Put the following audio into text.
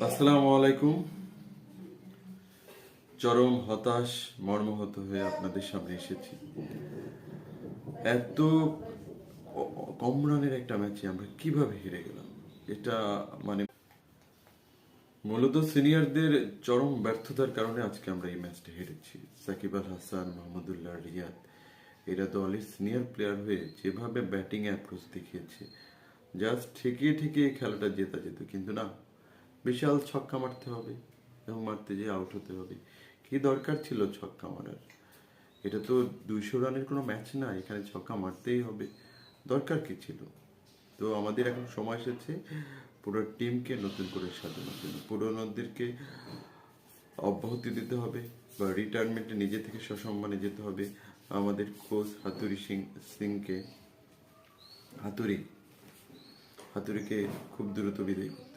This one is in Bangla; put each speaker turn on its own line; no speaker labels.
আসসালামু আলাইকুম। চরম হতাশ মর্মাহত হয়ে আপনাদের সামনে এসেছি। এত কম রানের একটা ম্যাচে আমরা কিভাবে হেরে গেলাম, এটা মানে মূলত সিনিয়রদের চরম ব্যর্থতার কারণে আজকে আমরা এই ম্যাচটা হেরেছি। সাকিব আল হাসান, মাহমুদুল্লাহ রিয়াদ এরা দলের সিনিয়র প্লেয়ার হয়ে যেভাবে ব্যাটিং অ্যাপ্রোচ দেখিয়েছে, জাস্ট ঠেকিয়ে ঠেকিয়ে খেলাটা জেতা যেত, কিন্তু না, বিশাল ছক্কা মারতে হবে এবং মারতে যেয়ে আউট হতে হবে। কি দরকার ছিল ছক্কা মারার? এটা তো 200 রানের কোনো ম্যাচ না, এখানে ছক্কা মারতেই হবে। দরকার কি ছিল? তো আমাদের এখন সময় এসেছে পুরো টিমকে নতুন করে সাজানোর জন্য। পুরোনোদেরকে অব্যাহতি দিতে হবে বা রিটায়ারমেন্টে নিজে থেকে সসম্মানে যেতে হবে। আমাদের কোচ সিংকে হাতুড়িকে খুব দ্রুত বিদায় করতে